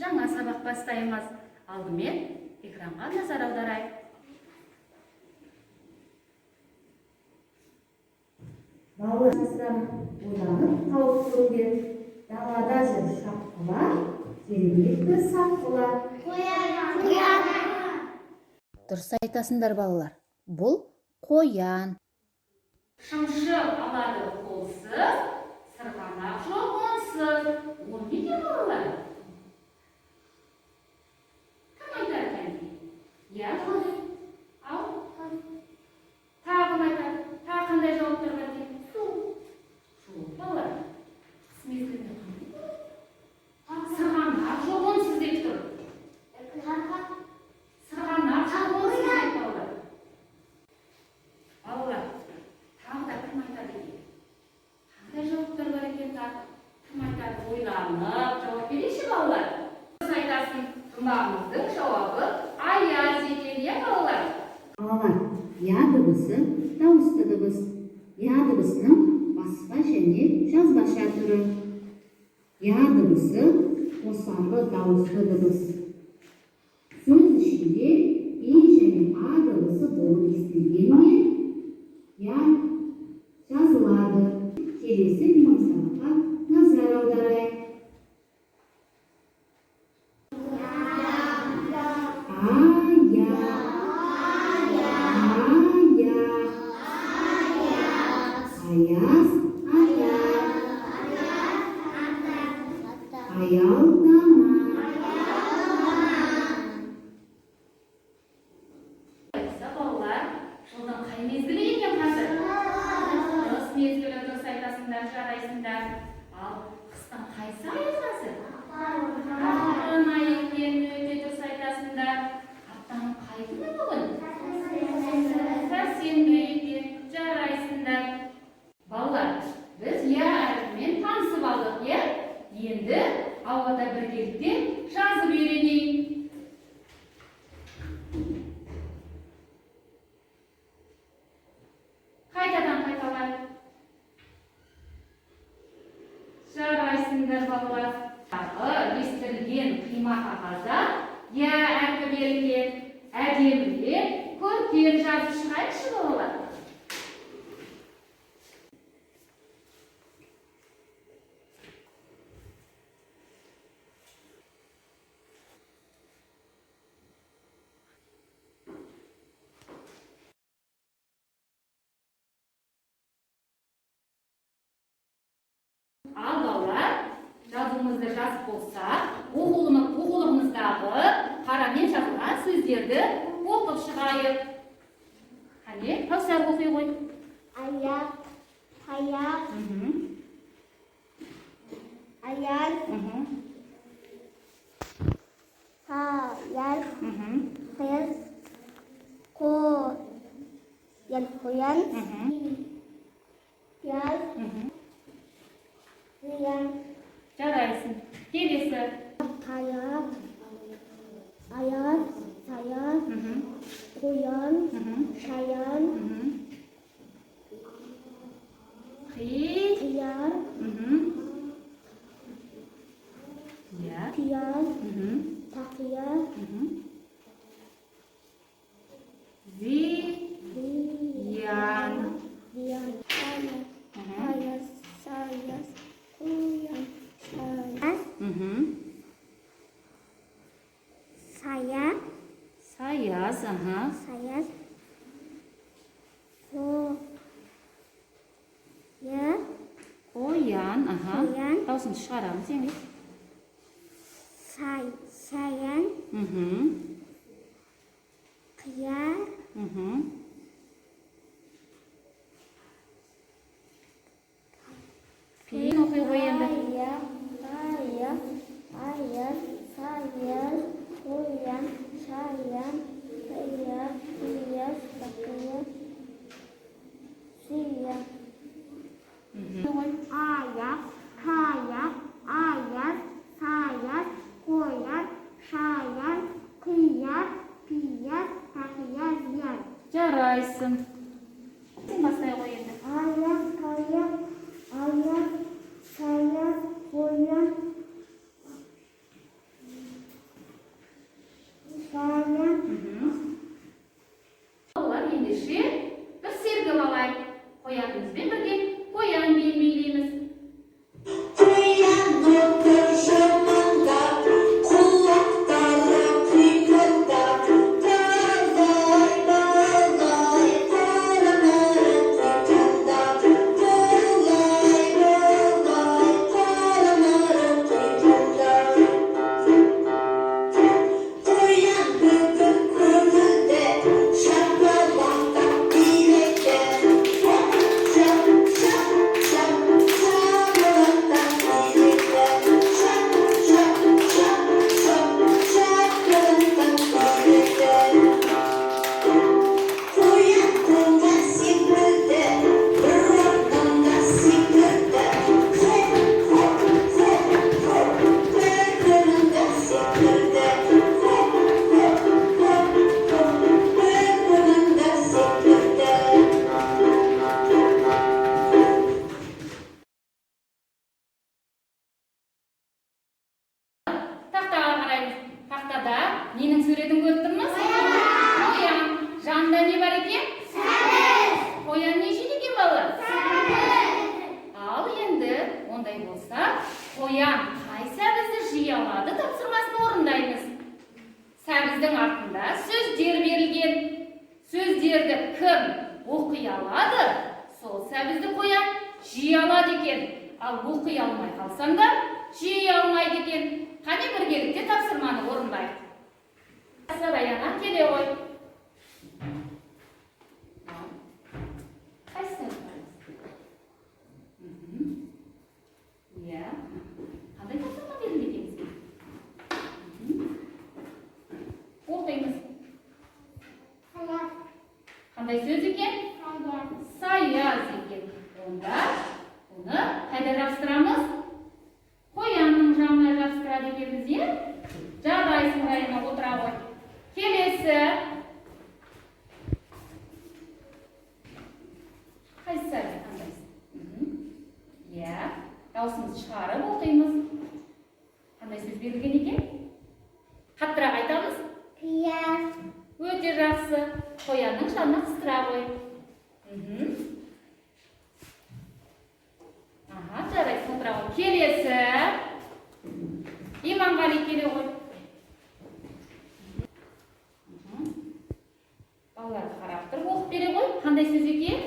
жаңа сабақ бастаймыз. Алдымен экранға назар аударайық. Балалар ойланып тауып көріңдер. Далада жүр шапқылар, жергілікті саққылар. Дұрыс айтасыңдар балалар. Бұл қоян. Шымшық алады қолсыз, сырғанақ жоқ онсыз. Ол неге балалар? Кім айтар екен? Я қалай? Ал? Тағы айтар. Тағы қандай жауаптар бар екен? Су. Балалар. Қыс мезгілінде қандай болады? Сырғанақ жоқ онсыз деп тұр. Сырғанақ жоқ онсыз деп балалар. Балалар, тағы да кім айтады екен? Қандай жауаптар бар екен тағы? Кім айтады? Ойланып жауап берейікші балалар. Сіз айтасың, жұмағымыздың жауабы аяз екен, иә балалар? Балалар, я дыбысы дауысты дыбыс. Я дыбысының басқа және жазбаша түрі. Я дыбысы қосарлы дауысты дыбыс. Сөз ішінде и және а дыбысы болып естілгенмен я жазылады. Келесі бейнесабаққа назар аударайық. Аяз, аялдама. Балалар, жылдың қай мезгілі екен қазір? Қыс мезгілі, дұрыс айтасыңдар, жарайсыңдар. Ал қыстың қайсы айы қазір? Ақпан айы екен, өте дұрыс айтасыңдар. Аптаның қай күні бүгін? Сәрсенбі екен, жарайсыңдар. Балалар, біз я әріпімен танысып алдық, иә? Енді ауада біргелікте жазып үйренейік. Қайтадан қайталайық. Жарайсыңдар балалар. Тағы естірілген қима қағазда я әрпі берілген. Әдемілеп көркем жазып шығайықшы балалар. Ал балалар, жазуымызды жазып болсақ, оқулығымыздағы қарамен жазылған сөздерді оқып шығайық. Қане, таусар оқи ғой. Аяқ, аяқ, аял, хаял, хаял, қоян, қоян, ял, қиян. Жарайсың. Келесі. Таяқ, аяз, саяз, қоян, шаян, қияр, қияр, тақияр, зиян. Аяз, саяз, қоян, шаян, саяз, Саяз, саяз, қоян, қоян, дауысыңды шығарамыз енді. саян, қияр, Кейін оқи ғой енді. аяз, саяз, қоян, шаян, қияр, қияз, тақияр, зиян. Аяқ, таяқ, аяз, саяз, қоян, шаян, қияр, пияз, тақияр, зиян. Жарайсың. Сен бастай ғой енді. Аяқ, таяқ, аяз, саяз, қоян, кім оқи алады, сол сәбізді қоян жей алады екен. Ал оқи алмай қалсаңдар, жей алмайды екен. Қане біргелікте тапсырманы орындайық. Аяна келе ғой. Қайсысын қандай тапсырма берілді екен бізге? Оқимыз. Қандай сөз екен? Саяз екен. Онда оны қайда жабыстырамыз? Қоянның жанына жабыстырады екенбіз, е? Жарайсың, райына отыра ғой. Келесі. Қайсы сәбіз қандайсың? Даусымызды шығарып оқимыз. Қандай сөз берілген екен? Қаттырақ айтамыз? Пияз. Өте жақсы. Қоянның жанына қыстыра ғой. Жарайсың, отыра ғой. Келесі. Иманғали келе ғой. Балаларды қарап тұрып оқып бере ғой. Қандай сөз екен?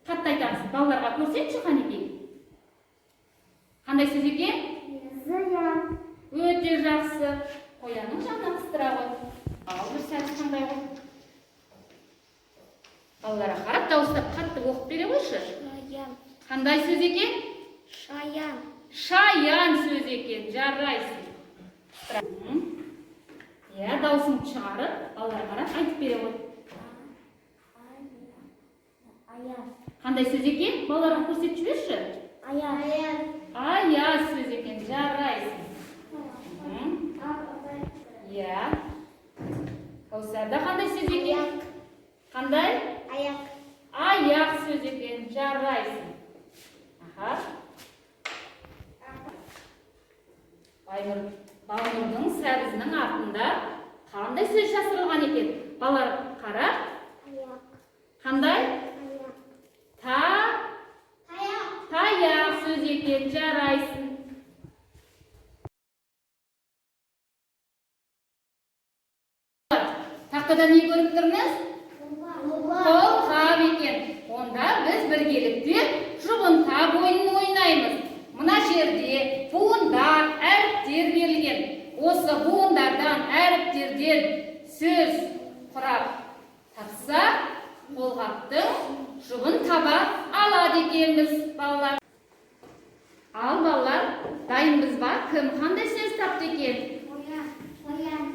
Қатты айтамыз. Балаларға көрсетші қанекей. Қандай сөз екен? Зиян. Өте жақсы. Қоянның жанына қыстыра ғой. Ал бір сәт қандай ғой. Балаларға қарап дауыстап қатты оқып бере қойшы. Шаян. Қандай сөз екен? Шаян. Шаян сөз екен. Жарайсың. Даусыңды шығарып, балаларға қарап айтып бере ғой. Аяз. Қандай сөз екен? Балаларға көрсетіп жіберші. Аяз. Аяз сөз екен. Жарайсың. Кәусарда қандай сөз екен? Қандай? Аяқ. Аяқ сөз екен. Жарайсың. Баймұрдың сәбізінің артында қандай сөз жасырылған екен? Балалар қарап. Аяқ. Қандай? Аяқ. Таяқ сөз екен. Жарайсың. Тақтада не көріп тұрмыз? Қолғап екен. Онда біз біргелікте жұбынтап ойынын ойнаймыз. Мына жерде буындар, әріптер берілген. Осы буындардан, әріптерден сөз құрап тапса, қолғаптың жұбын таба алады екенбіз, балалар. Ал балалар, дайынбыз ба? Кім қандай сөз тапты екен? Қоян.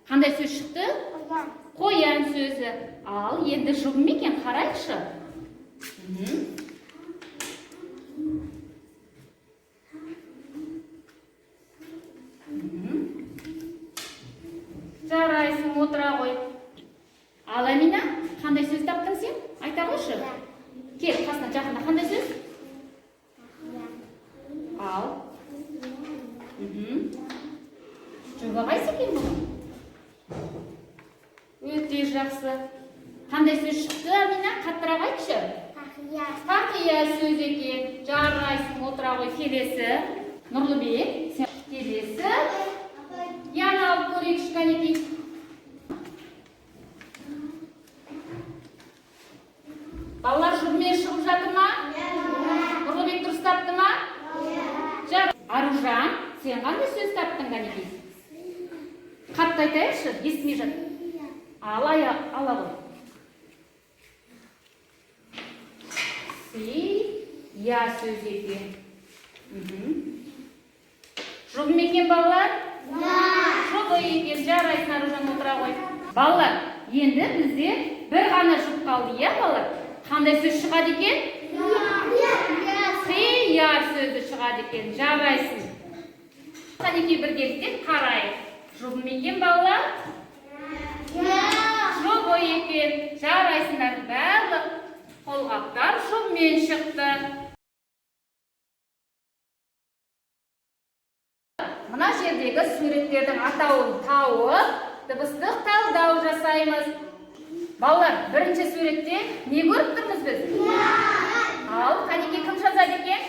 Қандай сөз шықты? Қоян. Қоян сөзі. Ал енді жұбым екен, қарайықшы. Жарайсың, отыра ғой. Ал Амина, қандай сөз таптың сен? Айта қойшы. Кел, қасына жақында қандай сөз? Ал. Жұбы қайсы екен бұның? Өте жақсы. Қандай сөз шықты, Амина? Қаттырақ айтшы. Тақия сөз екен. Жарайсың, отыра ғой. Келесі. Нұрлыбек, келесі. Яна алып көрейікші қанекей. Балалар жұбымен шығып жатыр ма? Нұрлыбек дұрыс тапты ма? Аружан, сен қандай сөз таптың қанекей? Қатты айтайықшы, естімей жатыр. Ала ғой. Я сөз екен. Жұбым екен балалар? Жұбы екен. Жарайсың, Аружан, отыра ғой. Балалар, енді бізде бір ғана жұп қалды, иә балалар? Қандай сөз шығады екен? Қияр сөзі шығады екен. Жарайсың. Қанекей біргеліктен қарайық. Жұбым екен балалар? Жұбы екен. Жарайсыңдар, барлық қолғаптар жұбымен шықты. Мына жердегі суреттердің атауын тауып, дыбыстық талдау жасаймыз. Балалар, бірінші суретте не көріп тұрмыз біз? Ал, Қанеке кім жазады екен?